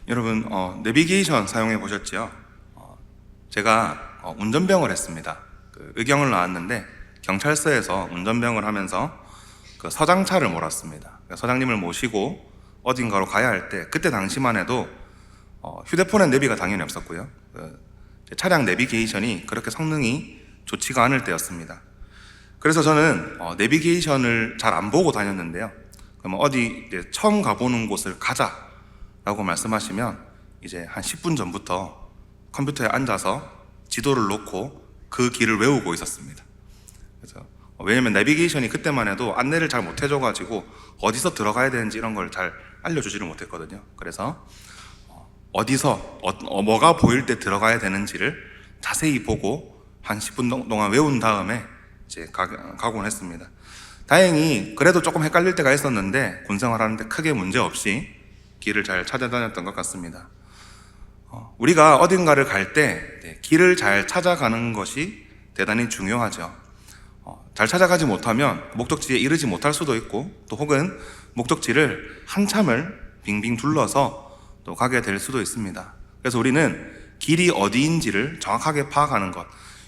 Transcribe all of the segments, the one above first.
여러분, 내비게이션 사용해 보셨지요? 제가 운전병을 했습니다. 의경을 나왔는데 경찰서에서 운전병을 하면서 서장차를 몰았습니다. 서장님을 모시고 어딘가로 가야 할 때, 그때 당시만 해도 휴대폰엔 내비가 당연히 없었고요. 차량 내비게이션이 그렇게 성능이 좋지가 않을 때였습니다. 그래서 저는 내비게이션을 잘 안 보고 다녔는데요. 그럼 어디 이제 처음 가보는 곳을 가자라고 말씀하시면 이제 한 10분 전부터 컴퓨터에 앉아서 지도를 놓고 그 길을 외우고 있었습니다. 그래서 왜냐면 내비게이션이 그때만 해도 안내를 잘 못 해줘가지고 어디서 들어가야 되는지 이런 걸 잘 알려주지를 못했거든요. 그래서 어디서 뭐가 보일 때 들어가야 되는지를 자세히 보고 한 10분 동안 외운 다음에 이제 가곤 했습니다. 다행히 그래도 조금 헷갈릴 때가 있었는데 군생활하는데 크게 문제 없이 길을 잘 찾아다녔던 것 같습니다. 우리가 어딘가를 갈 때 길을 잘 찾아가는 것이 대단히 중요하죠. 잘 찾아가지 못하면 목적지에 이르지 못할 수도 있고, 또 혹은 목적지를 한참을 빙빙 둘러서 또 가게 될 수도 있습니다. 그래서 우리는 길이 어디인지를 정확하게 파악하는 것.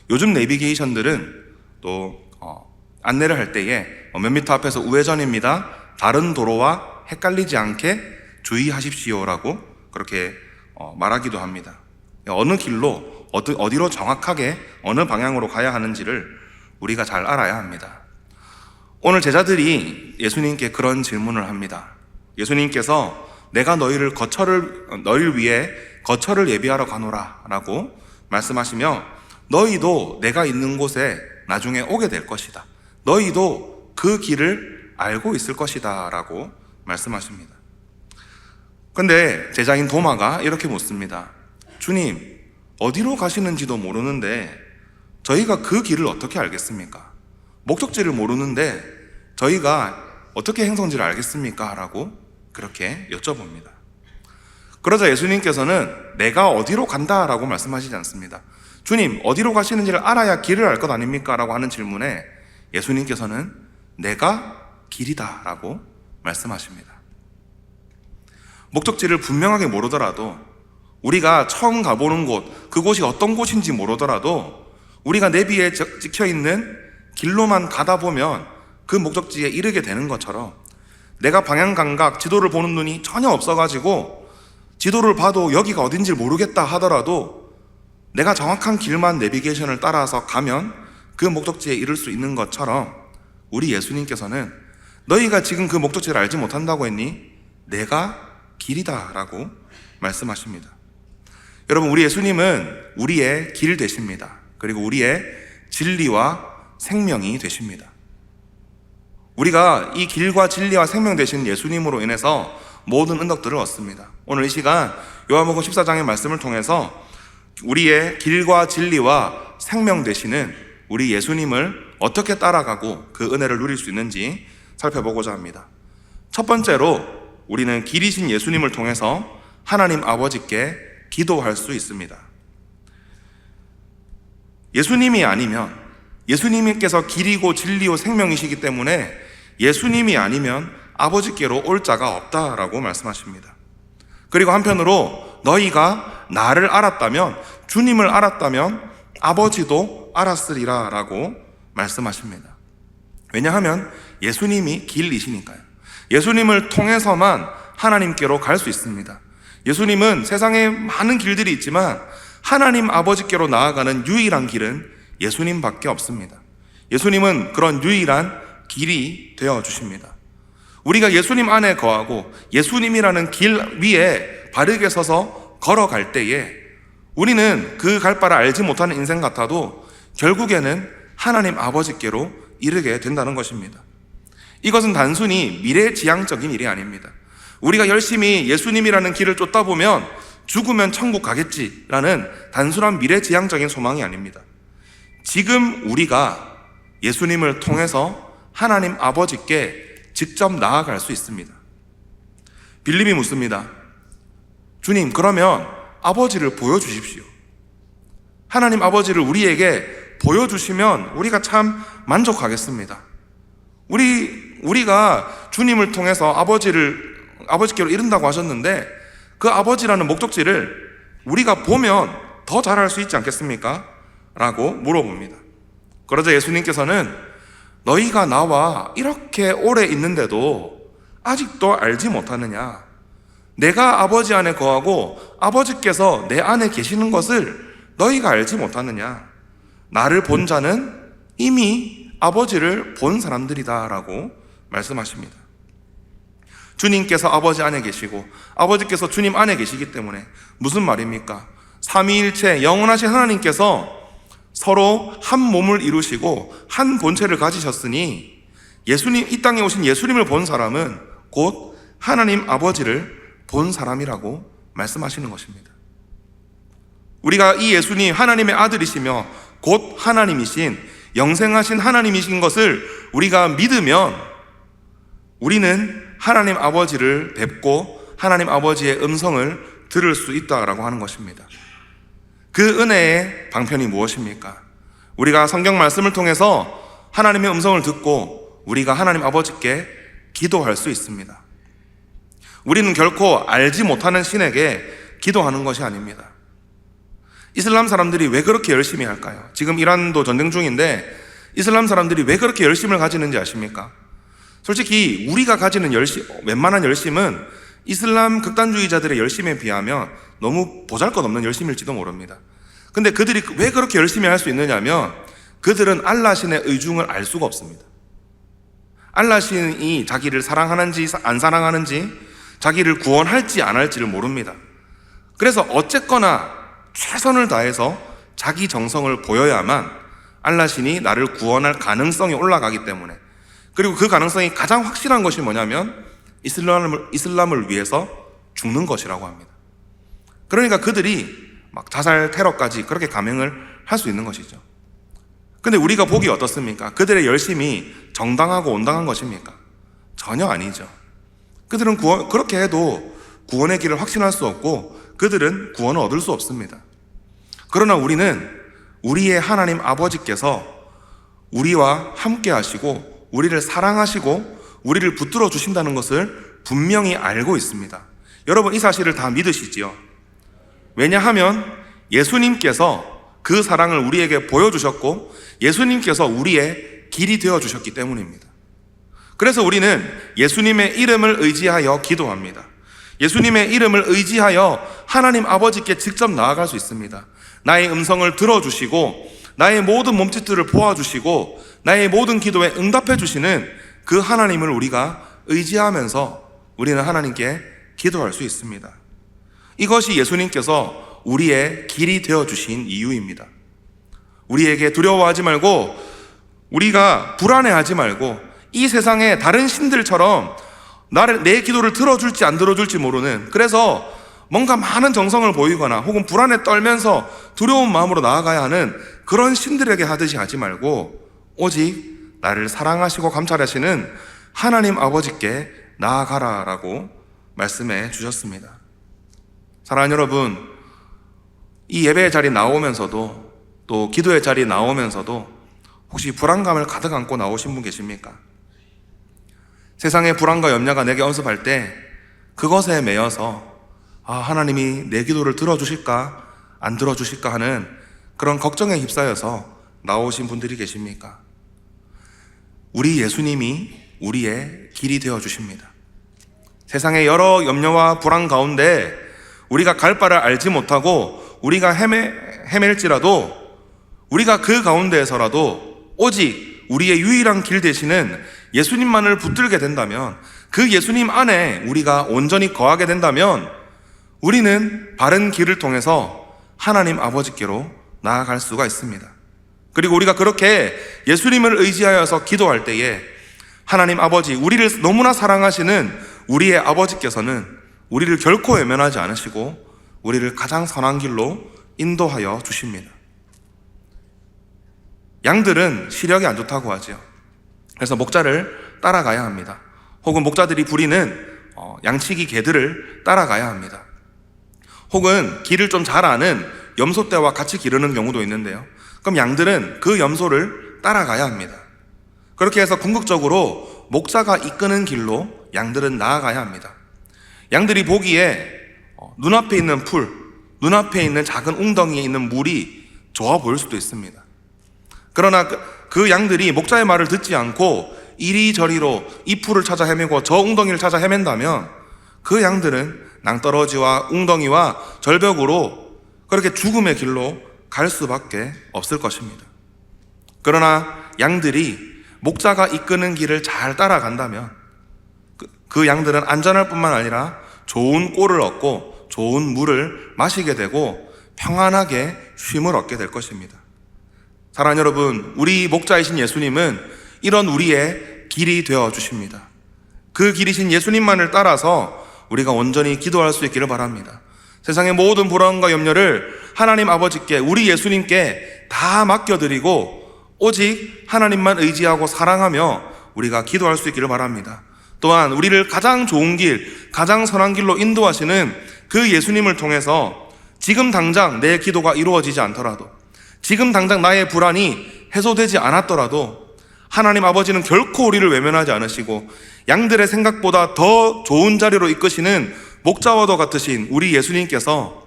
요즘 내비게이션들은 또 안내를 할 때에 몇 미터 앞에서 우회전입니다, 다른 도로와 헷갈리지 않게 주의하십시오라고 그렇게 말하기도 합니다. 어느 길로 어디로 정확하게 어느 방향으로 가야 하는지를 우리가 잘 알아야 합니다. 오늘 제자들이 예수님께 그런 질문을 합니다. 예수님께서 내가 너희를 위해 거처를 예비하러 가노라 라고 말씀하시며, 너희도 내가 있는 곳에 나중에 오게 될 것이다, 너희도 그 길을 알고 있을 것이다 라고 말씀하십니다. 근데 제자인 도마가 이렇게 묻습니다. 주님, 어디로 가시는지도 모르는데 저희가 그 길을 어떻게 알겠습니까? 목적지를 모르는데 저희가 어떻게 행선지를 알겠습니까? 라고 그렇게 여쭤봅니다. 그러자 예수님께서는 내가 어디로 간다 라고 말씀하시지 않습니다. 주님, 어디로 가시는지를 알아야 길을 알 것 아닙니까? 라고 하는 질문에 예수님께서는 내가 길이다 라고 말씀하십니다. 목적지를 분명하게 모르더라도, 우리가 처음 가보는 곳, 그곳이 어떤 곳인지 모르더라도 우리가 내비에 찍혀있는 길로만 가다 보면 그 목적지에 이르게 되는 것처럼, 내가 방향 감각, 지도를 보는 눈이 전혀 없어가지고 지도를 봐도 여기가 어딘지 모르겠다 하더라도 내가 정확한 길만 내비게이션을 따라서 가면 그 목적지에 이를 수 있는 것처럼, 우리 예수님께서는 너희가 지금 그 목적지를 알지 못한다고 했니? 내가 길이다 라고 말씀하십니다. 여러분, 우리 예수님은 우리의 길 되십니다. 그리고 우리의 진리와 생명이 되십니다. 우리가 이 길과 진리와 생명 되신 예수님으로 인해서 모든 은덕들을 얻습니다. 오늘 이 시간 요한복음 14장의 말씀을 통해서 우리의 길과 진리와 생명 되시는 우리 예수님을 어떻게 따라가고 그 은혜를 누릴 수 있는지 살펴보고자 합니다. 첫 번째로 우리는 길이신 예수님을 통해서 하나님 아버지께 기도할 수 있습니다. 예수님이 아니면, 예수님께서 길이고 진리요 생명이시기 때문에 예수님이 아니면 아버지께로 올 자가 없다라고 말씀하십니다. 그리고 한편으로 너희가 나를 알았다면, 주님을 알았다면 아버지도 알았으리라 라고 말씀하십니다. 왜냐하면 예수님이 길이시니까요. 예수님을 통해서만 하나님께로 갈 수 있습니다. 예수님은 세상에 많은 길들이 있지만 하나님 아버지께로 나아가는 유일한 길은 예수님밖에 없습니다. 예수님은 그런 유일한 길이 되어 주십니다. 우리가 예수님 안에 거하고 예수님이라는 길 위에 바르게 서서 걸어갈 때에 우리는 그 갈 바를 알지 못하는 인생 같아도 결국에는 하나님 아버지께로 이르게 된다는 것입니다. 이것은 단순히 미래지향적인 일이 아닙니다. 우리가 열심히 예수님이라는 길을 쫓다 보면 죽으면 천국 가겠지라는 단순한 미래지향적인 소망이 아닙니다. 지금 우리가 예수님을 통해서 하나님 아버지께 직접 나아갈 수 있습니다. 빌립이 묻습니다. 주님, 그러면 아버지를 보여주십시오. 하나님 아버지를 우리에게 보여주시면 우리가 참 만족하겠습니다. 우리가 주님을 통해서 아버지께로 이른다고 하셨는데 그 아버지라는 목적지를 우리가 보면 더 잘할 수 있지 않겠습니까? 라고 물어봅니다. 그러자 예수님께서는 너희가 나와 이렇게 오래 있는데도 아직도 알지 못하느냐? 내가 아버지 안에 거하고 아버지께서 내 안에 계시는 것을 너희가 알지 못하느냐? 나를 본 자는 이미 아버지를 본 사람들이다 라고 말씀하십니다. 주님께서 아버지 안에 계시고 아버지께서 주님 안에 계시기 때문에 무슨 말입니까? 삼위일체 영원하신 하나님께서 서로 한 몸을 이루시고 한 본체를 가지셨으니 예수님, 이 땅에 오신 예수님을 본 사람은 곧 하나님 아버지를 본 사람이라고 말씀하시는 것입니다. 우리가 이 예수님 하나님의 아들이시며 곧 하나님이신 영생하신 하나님이신 것을 우리가 믿으면 우리는 하나님 아버지를 뵙고 하나님 아버지의 음성을 들을 수 있다라고 하는 것입니다. 그 은혜의 방편이 무엇입니까? 우리가 성경 말씀을 통해서 하나님의 음성을 듣고 우리가 하나님 아버지께 기도할 수 있습니다. 우리는 결코 알지 못하는 신에게 기도하는 것이 아닙니다. 이슬람 사람들이 왜 그렇게 열심히 할까요? 지금 이란도 전쟁 중인데 이슬람 사람들이 왜 그렇게 열심을 가지는지 아십니까? 솔직히 우리가 가지는 웬만한 열심은 이슬람 극단주의자들의 열심에 비하면 너무 보잘것없는 열심일지도 모릅니다. 근데 그들이 왜 그렇게 열심히 할 수 있느냐면 그들은 알라 신의 의중을 알 수가 없습니다. 알라 신이 자기를 사랑하는지 안 사랑하는지 자기를 구원할지 안 할지를 모릅니다. 그래서 어쨌거나 최선을 다해서 자기 정성을 보여야만 알라 신이 나를 구원할 가능성이 올라가기 때문에, 그리고 그 가능성이 가장 확실한 것이 뭐냐면 이슬람을 위해서 죽는 것이라고 합니다. 그러니까 그들이 막 자살 테러까지 그렇게 감행을 할 수 있는 것이죠. 근데 우리가 보기 어떻습니까? 그들의 열심이 정당하고 온당한 것입니까? 전혀 아니죠. 그들은 그렇게 해도 구원의 길을 확신할 수 없고 그들은 구원을 얻을 수 없습니다. 그러나 우리는 우리의 하나님 아버지께서 우리와 함께 하시고 우리를 사랑하시고 우리를 붙들어 주신다는 것을 분명히 알고 있습니다. 여러분, 이 사실을 다 믿으시지요? 왜냐하면 예수님께서 그 사랑을 우리에게 보여주셨고 예수님께서 우리의 길이 되어주셨기 때문입니다. 그래서 우리는 예수님의 이름을 의지하여 기도합니다. 예수님의 이름을 의지하여 하나님 아버지께 직접 나아갈 수 있습니다. 나의 음성을 들어주시고 나의 모든 몸짓들을 보아주시고 나의 모든 기도에 응답해 주시는 그 하나님을 우리가 의지하면서 우리는 하나님께 기도할 수 있습니다. 이것이 예수님께서 우리의 길이 되어주신 이유입니다. 우리에게 두려워하지 말고 우리가 불안해하지 말고 이 세상의 다른 신들처럼 내 기도를 들어줄지 안 들어줄지 모르는, 그래서 뭔가 많은 정성을 보이거나 혹은 불안에 떨면서 두려운 마음으로 나아가야 하는 그런 신들에게 하듯이 하지 말고 오직 나를 사랑하시고 감찰하시는 하나님 아버지께 나아가라라고 말씀해 주셨습니다. 사랑하는 여러분, 이 예배의 자리에 나오면서도 또 기도의 자리에 나오면서도 혹시 불안감을 가득 안고 나오신 분 계십니까? 세상의 불안과 염려가 내게 언습할 때 그것에 매여서 하나님이 내 기도를 들어주실까 안 들어주실까 하는 그런 걱정에 휩싸여서 나오신 분들이 계십니까? 우리 예수님이 우리의 길이 되어주십니다. 세상의 여러 염려와 불안 가운데 우리가 갈 바를 알지 못하고 우리가 헤맬지라도 우리가 그 가운데에서라도 오직 우리의 유일한 길 되시는 예수님만을 붙들게 된다면, 그 예수님 안에 우리가 온전히 거하게 된다면 우리는 바른 길을 통해서 하나님 아버지께로 나아갈 수가 있습니다. 그리고 우리가 그렇게 예수님을 의지하여서 기도할 때에 하나님 아버지, 우리를 너무나 사랑하시는 우리의 아버지께서는 우리를 결코 외면하지 않으시고 우리를 가장 선한 길로 인도하여 주십니다. 양들은 시력이 안 좋다고 하죠. 그래서 목자를 따라가야 합니다. 혹은 목자들이 부리는 양치기 개들을 따라가야 합니다. 혹은 길을 좀 잘 아는 염소떼와 같이 기르는 경우도 있는데요. 그럼 양들은 그 염소를 따라가야 합니다. 그렇게 해서 궁극적으로 목자가 이끄는 길로 양들은 나아가야 합니다. 양들이 보기에 눈앞에 있는 풀, 눈앞에 있는 작은 웅덩이에 있는 물이 좋아 보일 수도 있습니다. 그러나 그 양들이 목자의 말을 듣지 않고 이리저리로 이 풀을 찾아 헤매고 저 웅덩이를 찾아 헤맨다면 그 양들은 낭떠러지와 웅덩이와 절벽으로 그렇게 죽음의 길로 갈 수밖에 없을 것입니다. 그러나 양들이 목자가 이끄는 길을 잘 따라간다면 그 양들은 안전할 뿐만 아니라 좋은 꼴을 얻고 좋은 물을 마시게 되고 평안하게 쉼을 얻게 될 것입니다. 사랑하는 여러분, 우리 목자이신 예수님은 이런 우리의 길이 되어 주십니다. 그 길이신 예수님만을 따라서 우리가 온전히 기도할 수 있기를 바랍니다. 세상의 모든 불안과 염려를 하나님 아버지께, 우리 예수님께 다 맡겨드리고 오직 하나님만 의지하고 사랑하며 우리가 기도할 수 있기를 바랍니다. 또한 우리를 가장 좋은 길, 가장 선한 길로 인도하시는 그 예수님을 통해서 지금 당장 내 기도가 이루어지지 않더라도, 지금 당장 나의 불안이 해소되지 않았더라도 하나님 아버지는 결코 우리를 외면하지 않으시고 양들의 생각보다 더 좋은 자리로 이끄시는 목자와도 같으신 우리 예수님께서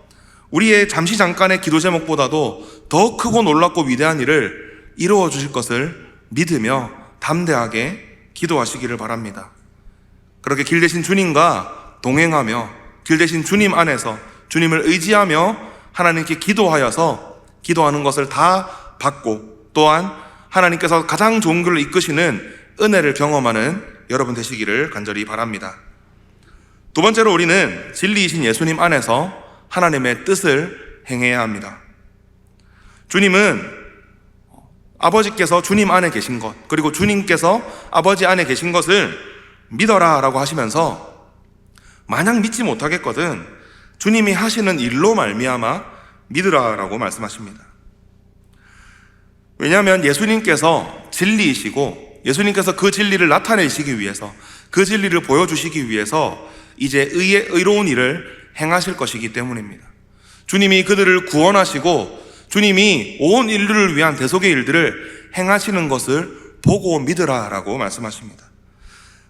우리의 잠시 잠깐의 기도 제목보다도 더 크고 놀랍고 위대한 일을 이루어 주실 것을 믿으며 담대하게 기도하시기를 바랍니다. 그렇게 길 대신 주님과 동행하며 길 대신 주님 안에서 주님을 의지하며 하나님께 기도하여서 기도하는 것을 다 받고 또한 하나님께서 가장 좋은 길로 이끄시는 은혜를 경험하는 여러분 되시기를 간절히 바랍니다. 두 번째로 우리는 진리이신 예수님 안에서 하나님의 뜻을 행해야 합니다. 주님은 아버지께서 주님 안에 계신 것, 그리고 주님께서 아버지 안에 계신 것을 믿어라 라고 하시면서 만약 믿지 못하겠거든 주님이 하시는 일로 말미암아 믿으라 라고 말씀하십니다. 왜냐하면 예수님께서 진리이시고 예수님께서 그 진리를 나타내시기 위해서, 그 진리를 보여주시기 위해서 이제 의로운 일을 행하실 것이기 때문입니다. 주님이 그들을 구원하시고 주님이 온 인류를 위한 대속의 일들을 행하시는 것을 보고 믿으라 라고 말씀하십니다.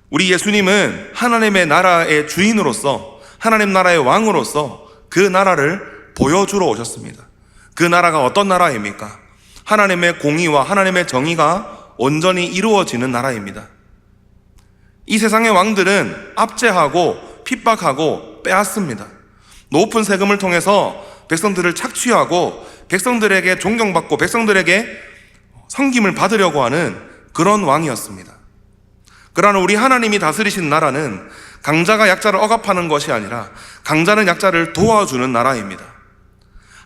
우리 예수님은 하나님의 나라의 주인으로서, 하나님 나라의 왕으로서 그 나라를 보여주러 오셨습니다. 그 나라가 어떤 나라입니까? 하나님의 공의와 하나님의 정의가 온전히 이루어지는 나라입니다. 이 세상의 왕들은 압제하고 핍박하고 빼앗습니다. 높은 세금을 통해서 백성들을 착취하고 백성들에게 존경받고 백성들에게 섬김을 받으려고 하는 그런 왕이었습니다. 그러나 우리 하나님이 다스리신 나라는 강자가 약자를 억압하는 것이 아니라 강자는 약자를 도와주는 나라입니다.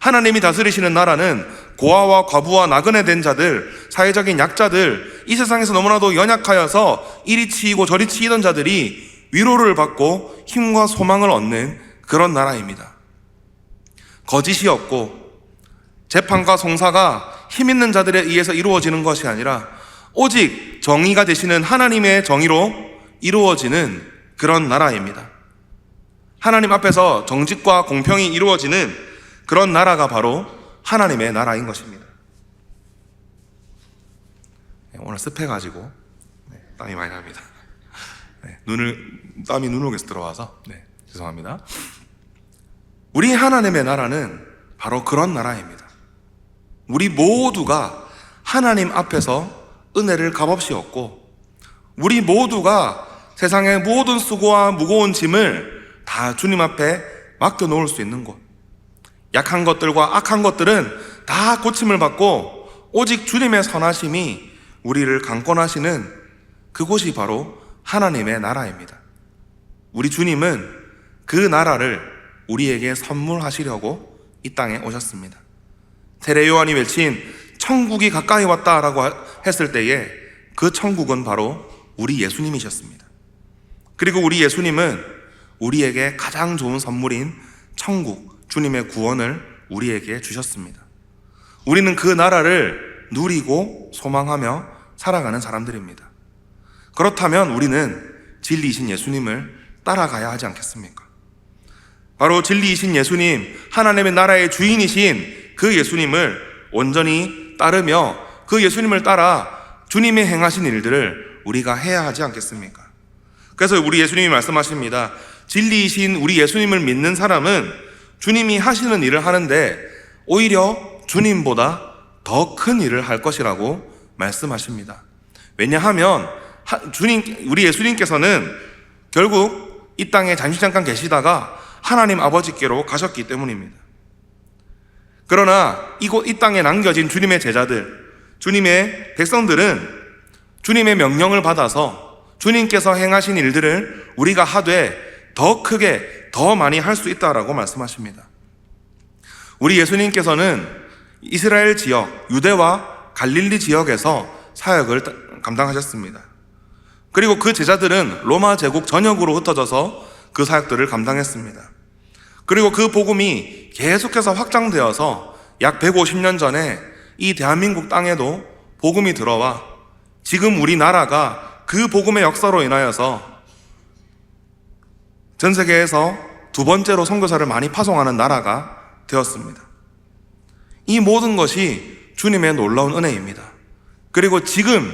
하나님이 다스리시는 나라는 고아와 과부와 나그네 된 자들, 사회적인 약자들, 이 세상에서 너무나도 연약하여서 이리 치이고 저리 치이던 자들이 위로를 받고 힘과 소망을 얻는 그런 나라입니다. 거짓이 없고 재판과 송사가 힘 있는 자들에 의해서 이루어지는 것이 아니라 오직 정의가 되시는 하나님의 정의로 이루어지는 그런 나라입니다. 하나님 앞에서 정직과 공평이 이루어지는 그런 나라가 바로 하나님의 나라인 것입니다. 오늘 습해가지고 땀이 많이 납니다. 땀이 눈속에서 들어와서 죄송합니다. 우리 하나님의 나라는 바로 그런 나라입니다. 우리 모두가 하나님 앞에서 은혜를 값없이 얻고 우리 모두가 세상의 모든 수고와 무거운 짐을 다 주님 앞에 맡겨놓을 수 있는 곳, 약한 것들과 악한 것들은 다 고침을 받고 오직 주님의 선하심이 우리를 강권하시는 그곳이 바로 하나님의 나라입니다. 우리 주님은 그 나라를 우리에게 선물하시려고 이 땅에 오셨습니다. 세례 요한이 외친 천국이 가까이 왔다라고 했을 때에 그 천국은 바로 우리 예수님이셨습니다. 그리고 우리 예수님은 우리에게 가장 좋은 선물인 천국, 주님의 구원을 우리에게 주셨습니다. 우리는 그 나라를 누리고 소망하며 살아가는 사람들입니다. 그렇다면 우리는 진리이신 예수님을 따라가야 하지 않겠습니까? 바로 진리이신 예수님, 하나님의 나라의 주인이신 그 예수님을 온전히 따르며 그 예수님을 따라 주님이 행하신 일들을 우리가 해야 하지 않겠습니까? 그래서 우리 예수님이 말씀하십니다. 진리이신 우리 예수님을 믿는 사람은 주님이 하시는 일을 하는데 오히려 주님보다 더 큰 일을 할 것이라고 말씀하십니다. 왜냐하면 우리 예수님께서는 결국 이 땅에 잠깐 계시다가 하나님 아버지께로 가셨기 때문입니다. 그러나 이 땅에 남겨진 주님의 제자들, 주님의 백성들은 주님의 명령을 받아서 주님께서 행하신 일들을 우리가 하되 더 크게 더 많이 할 수 있다라고 말씀하십니다. 우리 예수님께서는 이스라엘 지역, 유대와 갈릴리 지역에서 사역을 감당하셨습니다. 그리고 그 제자들은 로마 제국 전역으로 흩어져서 그 사역들을 감당했습니다. 그리고 그 복음이 계속해서 확장되어서 약 150년 전에 이 대한민국 땅에도 복음이 들어와 지금 우리나라가 그 복음의 역사로 인하여서 전 세계에서 두 번째로 선교사를 많이 파송하는 나라가 되었습니다. 이 모든 것이 주님의 놀라운 은혜입니다. 그리고 지금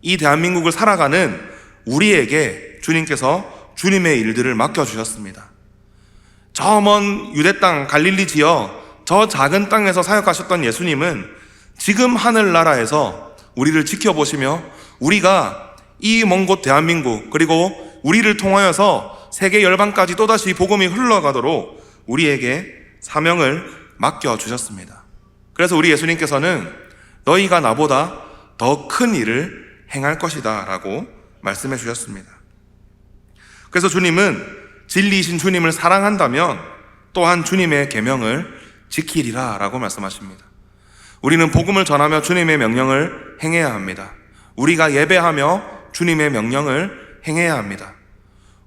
이 대한민국을 살아가는 우리에게 주님께서 주님의 일들을 맡겨주셨습니다. 저 먼 유대 땅 갈릴리 지역 저 작은 땅에서 사역하셨던 예수님은 지금 하늘나라에서 우리를 지켜보시며 우리가 이 먼 곳 대한민국 그리고 우리를 통하여서 세계 열방까지 또다시 복음이 흘러가도록 우리에게 사명을 맡겨주셨습니다. 그래서 우리 예수님께서는 너희가 나보다 더 큰 일을 행할 것이다 라고 말씀해 주셨습니다. 그래서 주님은 진리이신 주님을 사랑한다면 또한 주님의 계명을 지키리라 라고 말씀하십니다. 우리는 복음을 전하며 주님의 명령을 행해야 합니다. 우리가 예배하며 주님의 명령을 행해야 합니다.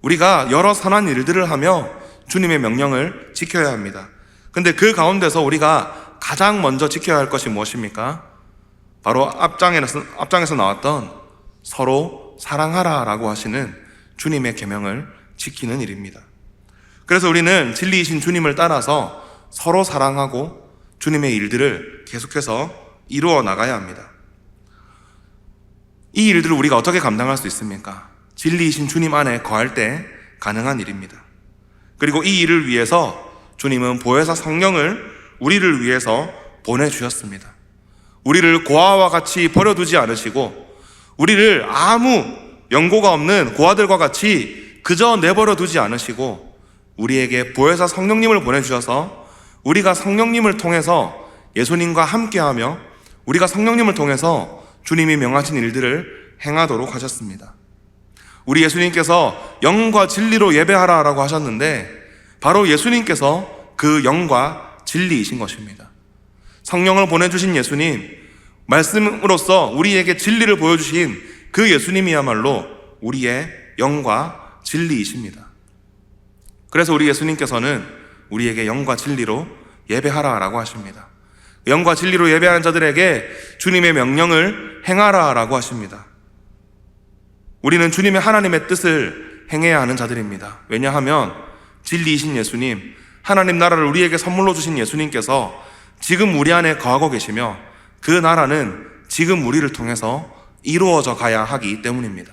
우리가 여러 선한 일들을 하며 주님의 명령을 지켜야 합니다. 근데 그 가운데서 우리가 가장 먼저 지켜야 할 것이 무엇입니까? 바로 앞장에서 나왔던 서로 사랑하라 라고 하시는 주님의 계명을 지키는 일입니다. 그래서 우리는 진리이신 주님을 따라서 서로 사랑하고 주님의 일들을 계속해서 이루어 나가야 합니다. 이 일들을 우리가 어떻게 감당할 수 있습니까? 진리이신 주님 안에 거할 때 가능한 일입니다. 그리고 이 일을 위해서 주님은 보혜사 성령을 우리를 위해서 보내주셨습니다. 우리를 고아와 같이 버려두지 않으시고 우리를 아무 연고가 없는 고아들과 같이 그저 내버려 두지 않으시고 우리에게 보혜사 성령님을 보내주셔서 우리가 성령님을 통해서 예수님과 함께하며 우리가 성령님을 통해서 주님이 명하신 일들을 행하도록 하셨습니다. 우리 예수님께서 영과 진리로 예배하라 라고 하셨는데 바로 예수님께서 그 영과 진리이신 것입니다. 성령을 보내주신 예수님, 말씀으로써 우리에게 진리를 보여주신 그 예수님이야말로 우리의 영과 진리이십니다. 그래서 우리 예수님께서는 우리에게 영과 진리로 예배하라 라고 하십니다. 영과 진리로 예배하는 자들에게 주님의 명령을 행하라 라고 하십니다. 우리는 주님의 하나님의 뜻을 행해야 하는 자들입니다. 왜냐하면 진리이신 예수님, 하나님 나라를 우리에게 선물로 주신 예수님께서 지금 우리 안에 거하고 계시며 그 나라는 지금 우리를 통해서 이루어져 가야 하기 때문입니다.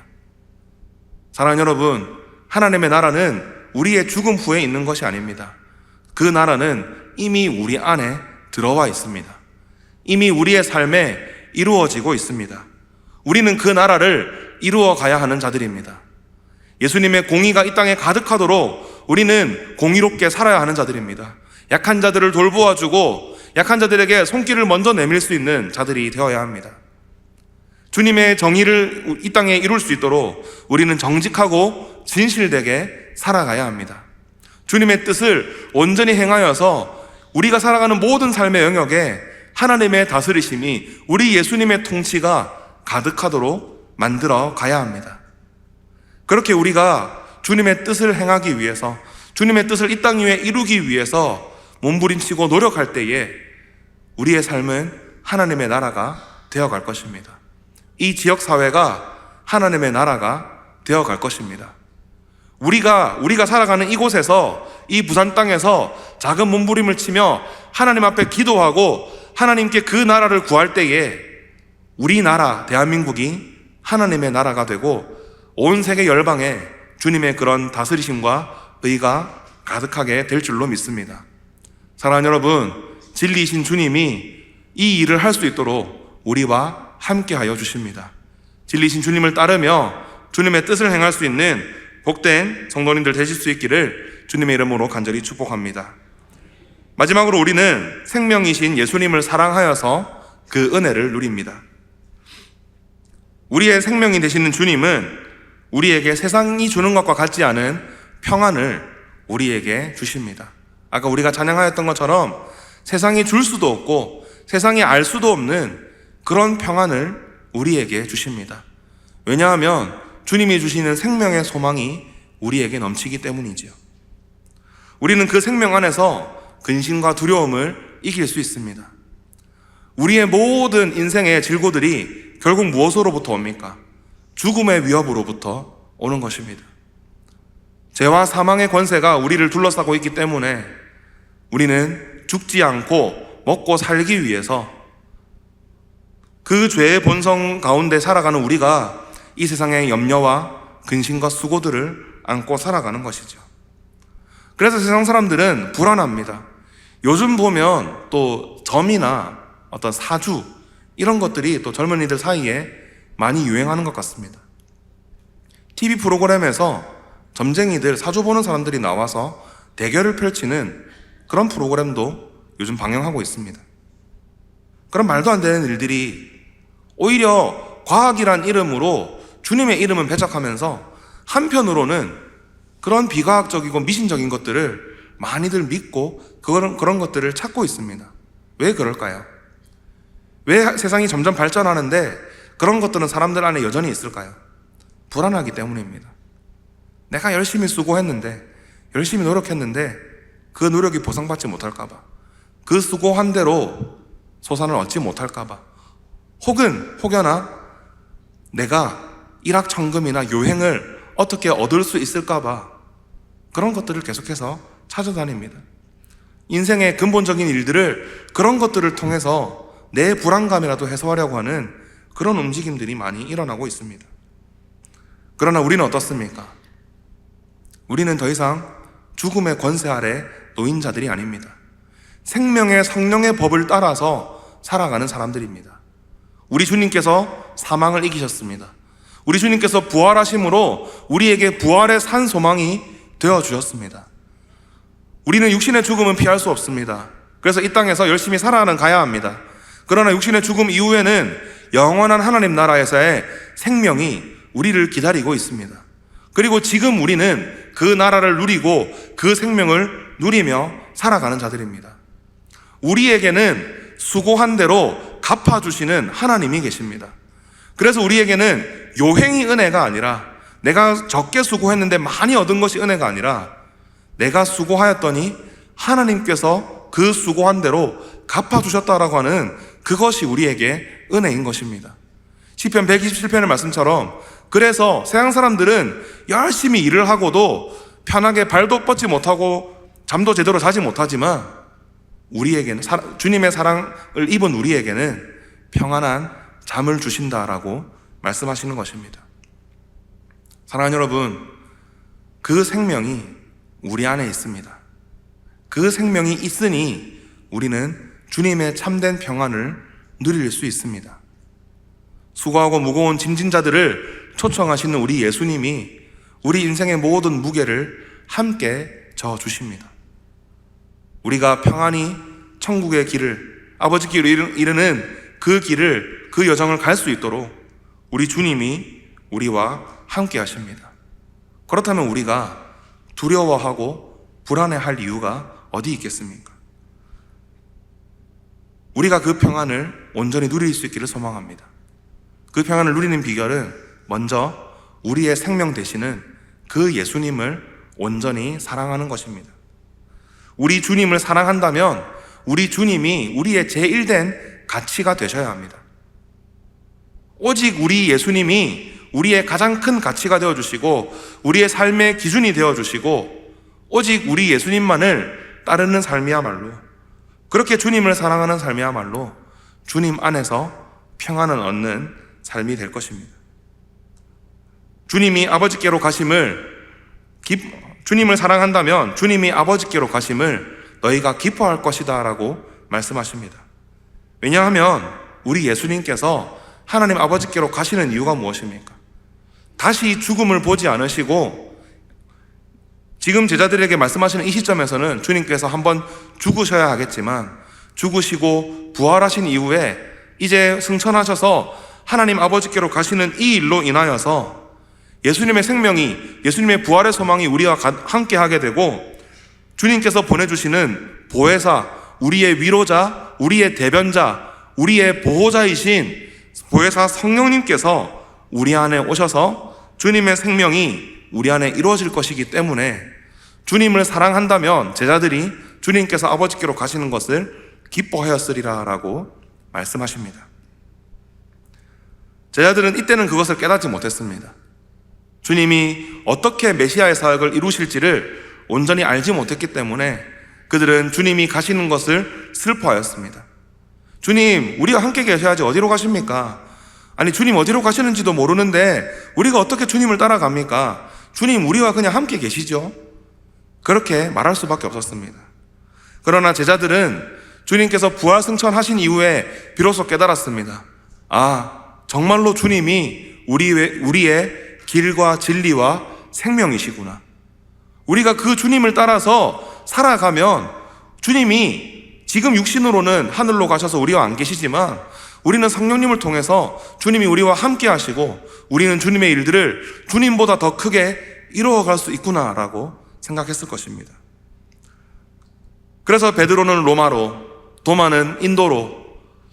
사랑하는 여러분, 하나님의 나라는 우리의 죽음 후에 있는 것이 아닙니다. 그 나라는 이미 우리 안에 들어와 있습니다. 이미 우리의 삶에 이루어지고 있습니다. 우리는 그 나라를 이루어 가야 하는 자들입니다. 예수님의 공의가 이 땅에 가득하도록 우리는 공의롭게 살아야 하는 자들입니다. 약한 자들을 돌보아주고 약한 자들에게 손길을 먼저 내밀 수 있는 자들이 되어야 합니다. 주님의 정의를 이 땅에 이룰 수 있도록 우리는 정직하고 진실되게 살아가야 합니다. 주님의 뜻을 온전히 행하여서 우리가 살아가는 모든 삶의 영역에 하나님의 다스리심이 우리 예수님의 통치가 가득하도록 만들어 가야 합니다. 그렇게 우리가 주님의 뜻을 행하기 위해서 주님의 뜻을 이 땅 위에 이루기 위해서 몸부림치고 노력할 때에 우리의 삶은 하나님의 나라가 되어갈 것입니다. 이 지역사회가 하나님의 나라가 되어갈 것입니다. 우리가 살아가는 이곳에서 이 부산 땅에서 작은 몸부림을 치며 하나님 앞에 기도하고 하나님께 그 나라를 구할 때에 우리나라 대한민국이 하나님의 나라가 되고 온 세계 열방에 주님의 그런 다스리심과 의가 가득하게 될 줄로 믿습니다. 사랑하는 여러분, 진리이신 주님이 이 일을 할 수 있도록 우리와 함께하여 주십니다. 진리이신 주님을 따르며 주님의 뜻을 행할 수 있는 복된 성도님들 되실 수 있기를 주님의 이름으로 간절히 축복합니다. 마지막으로 우리는 생명이신 예수님을 사랑하여서 그 은혜를 누립니다. 우리의 생명이 되시는 주님은 우리에게 세상이 주는 것과 같지 않은 평안을 우리에게 주십니다. 아까 우리가 찬양하였던 것처럼 세상이 줄 수도 없고 세상이 알 수도 없는 그런 평안을 우리에게 주십니다. 왜냐하면 주님이 주시는 생명의 소망이 우리에게 넘치기 때문이지요. 우리는 그 생명 안에서 근심과 두려움을 이길 수 있습니다. 우리의 모든 인생의 질고들이 결국 무엇으로부터 옵니까? 죽음의 위협으로부터 오는 것입니다. 죄와 사망의 권세가 우리를 둘러싸고 있기 때문에 우리는 죽지 않고 먹고 살기 위해서 그 죄의 본성 가운데 살아가는 우리가 이 세상의 염려와 근심과 수고들을 안고 살아가는 것이죠. 그래서 세상 사람들은 불안합니다. 요즘 보면 또 점이나 어떤 사주 이런 것들이 또 젊은이들 사이에 많이 유행하는 것 같습니다. TV 프로그램에서 점쟁이들, 사주 보는 사람들이 나와서 대결을 펼치는 그런 프로그램도 요즘 방영하고 있습니다. 그런 말도 안 되는 일들이 오히려 과학이란 이름으로 주님의 이름은 배척하면서 한편으로는 그런 비과학적이고 미신적인 것들을 많이들 믿고 그런 것들을 찾고 있습니다. 왜 그럴까요? 왜 세상이 점점 발전하는데 그런 것들은 사람들 안에 여전히 있을까요? 불안하기 때문입니다. 내가 열심히 수고했는데, 열심히 노력했는데 그 노력이 보상받지 못할까봐, 그 수고한 대로 소산을 얻지 못할까봐, 혹여나 내가 일확천금이나 요행을 어떻게 얻을 수 있을까봐 그런 것들을 계속해서 찾아다닙니다. 인생의 근본적인 일들을 그런 것들을 통해서 내 불안감이라도 해소하려고 하는 그런 움직임들이 많이 일어나고 있습니다. 그러나 우리는 어떻습니까? 우리는 더 이상 죽음의 권세 아래 놓인 자들이 아닙니다. 생명의 성령의 법을 따라서 살아가는 사람들입니다. 우리 주님께서 사망을 이기셨습니다. 우리 주님께서 부활하심으로 우리에게 부활의 산 소망이 되어주셨습니다. 우리는 육신의 죽음은 피할 수 없습니다. 그래서 이 땅에서 열심히 살아가는 가야 합니다. 그러나 육신의 죽음 이후에는 영원한 하나님 나라에서의 생명이 우리를 기다리고 있습니다. 그리고 지금 우리는 그 나라를 누리고 그 생명을 누리며 살아가는 자들입니다. 우리에게는 수고한 대로 갚아주시는 하나님이 계십니다. 그래서 우리에게는 요행이 은혜가 아니라, 내가 적게 수고했는데 많이 얻은 것이 은혜가 아니라, 내가 수고하였더니 하나님께서 그 수고한 대로 갚아주셨다라고 하는 그것이 우리에게 은혜인 것입니다. 시편 127편의 말씀처럼, 그래서 세상 사람들은 열심히 일을 하고도 편하게 발도 뻗지 못하고 잠도 제대로 자지 못하지만 우리에게는, 주님의 사랑을 입은 우리에게는 평안한 잠을 주신다라고 말씀하시는 것입니다. 사랑하는 여러분, 그 생명이 우리 안에 있습니다. 그 생명이 있으니 우리는 주님의 참된 평안을 누릴 수 있습니다. 수고하고 무거운 짐진 자들을 초청하시는 우리 예수님이 우리 인생의 모든 무게를 함께 져주십니다. 우리가 평안히 천국의 길을, 아버지께로 이르는 그 길을, 그 여정을 갈 수 있도록 우리 주님이 우리와 함께 하십니다. 그렇다면 우리가 두려워하고 불안해할 이유가 어디 있겠습니까? 우리가 그 평안을 온전히 누릴 수 있기를 소망합니다. 그 평안을 누리는 비결은 먼저 우리의 생명 되시는 그 예수님을 온전히 사랑하는 것입니다. 우리 주님을 사랑한다면 우리 주님이 우리의 제1된 가치가 되셔야 합니다. 오직 우리 예수님이 우리의 가장 큰 가치가 되어주시고 우리의 삶의 기준이 되어주시고 오직 우리 예수님만을 따르는 삶이야말로, 그렇게 주님을 사랑하는 삶이야말로 주님 안에서 평안을 얻는 삶이 될 것입니다. 주님이 아버지께로 가심을 주님을 사랑한다면 주님이 아버지께로 가심을 너희가 기뻐할 것이다 라고 말씀하십니다. 왜냐하면 우리 예수님께서 하나님 아버지께로 가시는 이유가 무엇입니까? 다시 죽음을 보지 않으시고 지금 제자들에게 말씀하시는 이 시점에서는 주님께서 한번 죽으셔야 하겠지만 죽으시고 부활하신 이후에 이제 승천하셔서 하나님 아버지께로 가시는 이 일로 인하여서 예수님의 생명이, 예수님의 부활의 소망이 우리와 함께 하게 되고 주님께서 보내주시는 보혜사, 우리의 위로자, 우리의 대변자, 우리의 보호자이신 보혜사 성령님께서 우리 안에 오셔서 주님의 생명이 우리 안에 이루어질 것이기 때문에 주님을 사랑한다면 제자들이 주님께서 아버지께로 가시는 것을 기뻐하였으리라 라고 말씀하십니다. 제자들은 이때는 그것을 깨닫지 못했습니다. 주님이 어떻게 메시아의 사역을 이루실지를 온전히 알지 못했기 때문에 그들은 주님이 가시는 것을 슬퍼하였습니다. 주님, 우리가 함께 계셔야지 어디로 가십니까? 아니, 주님 어디로 가시는지도 모르는데 우리가 어떻게 주님을 따라갑니까? 주님, 우리와 그냥 함께 계시죠? 그렇게 말할 수밖에 없었습니다. 그러나 제자들은 주님께서 부활 승천하신 이후에 비로소 깨달았습니다. 아, 정말로 주님이 우리의 길과 진리와 생명이시구나. 우리가 그 주님을 따라서 살아가면 주님이 지금 육신으로는 하늘로 가셔서 우리와 안 계시지만 우리는 성령님을 통해서 주님이 우리와 함께 하시고 우리는 주님의 일들을 주님보다 더 크게 이루어갈 수 있구나라고 생각했을 것입니다. 그래서 베드로는 로마로, 도마는 인도로,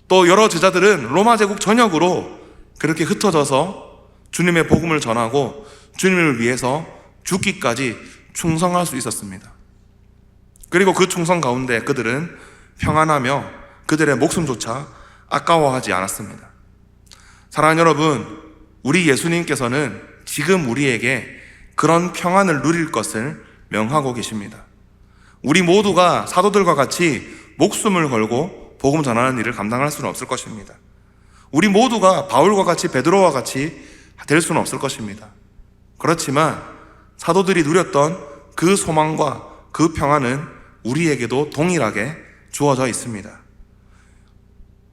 또 여러 제자들은 로마 제국 전역으로 그렇게 흩어져서 주님의 복음을 전하고 주님을 위해서 죽기까지 충성할 수 있었습니다. 그리고 그 충성 가운데 그들은 평안하며 그들의 목숨조차 아까워하지 않았습니다. 사랑하는 여러분, 우리 예수님께서는 지금 우리에게 그런 평안을 누릴 것을 명하고 계십니다. 우리 모두가 사도들과 같이 목숨을 걸고 복음 전하는 일을 감당할 수는 없을 것입니다. 우리 모두가 바울과 같이 베드로와 같이 될 수는 없을 것입니다. 그렇지만 사도들이 누렸던 그 소망과 그 평안은 우리에게도 동일하게 주어져 있습니다.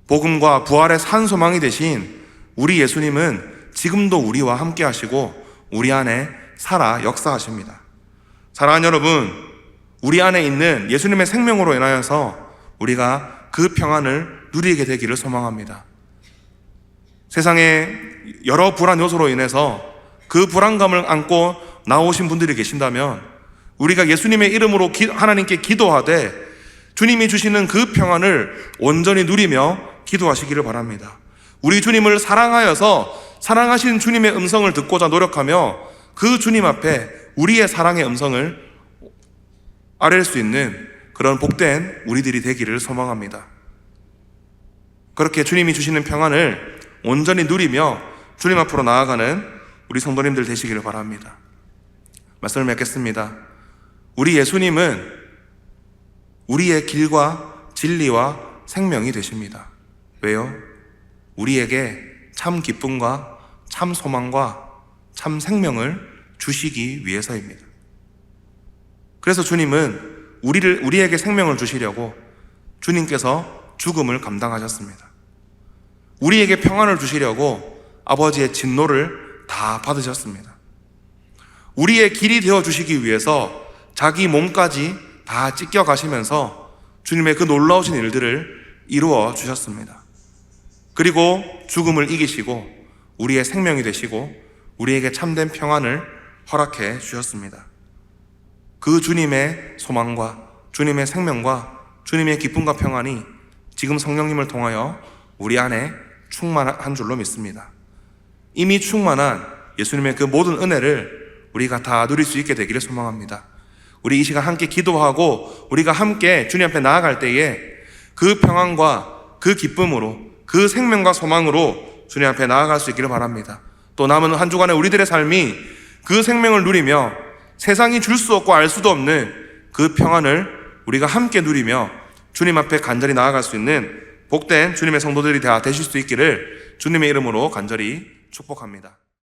복음과 부활의 산 소망이 되신 우리 예수님은 지금도 우리와 함께 하시고 우리 안에 살아 역사하십니다. 사랑하는 여러분, 우리 안에 있는 예수님의 생명으로 인하여서 우리가 그 평안을 누리게 되기를 소망합니다. 세상에 여러 불안 요소로 인해서 그 불안감을 안고 나오신 분들이 계신다면 우리가 예수님의 이름으로 하나님께 기도하되 주님이 주시는 그 평안을 온전히 누리며 기도하시기를 바랍니다. 우리 주님을 사랑하여서 사랑하신 주님의 음성을 듣고자 노력하며 그 주님 앞에 우리의 사랑의 음성을 아뢰 수 있는 그런 복된 우리들이 되기를 소망합니다. 그렇게 주님이 주시는 평안을 온전히 누리며 주님 앞으로 나아가는 우리 성도님들 되시기를 바랍니다. 말씀을 맺겠습니다. 우리 예수님은 우리의 길과 진리와 생명이 되십니다. 왜요? 우리에게 참 기쁨과 참 소망과 참 생명을 주시기 위해서입니다. 그래서 주님은 우리에게 생명을 주시려고 주님께서 죽음을 감당하셨습니다. 우리에게 평안을 주시려고 아버지의 진노를 다 받으셨습니다. 우리의 길이 되어 주시기 위해서 자기 몸까지 다 찢겨 가시면서 주님의 그 놀라우신 일들을 이루어 주셨습니다. 그리고 죽음을 이기시고 우리의 생명이 되시고 우리에게 참된 평안을 허락해 주셨습니다. 그 주님의 소망과 주님의 생명과 주님의 기쁨과 평안이 지금 성령님을 통하여 우리 안에 충만한 줄로 믿습니다. 이미 충만한 예수님의 그 모든 은혜를 우리가 다 누릴 수 있게 되기를 소망합니다. 우리 이 시간 함께 기도하고 우리가 함께 주님 앞에 나아갈 때에 그 평안과 그 기쁨으로 그 생명과 소망으로 주님 앞에 나아갈 수 있기를 바랍니다. 또 남은 한 주간의 우리들의 삶이 그 생명을 누리며 세상이 줄 수 없고 알 수도 없는 그 평안을 우리가 함께 누리며 주님 앞에 간절히 나아갈 수 있는 복된 주님의 성도들이 다 되실 수 있기를 주님의 이름으로 간절히 축복합니다.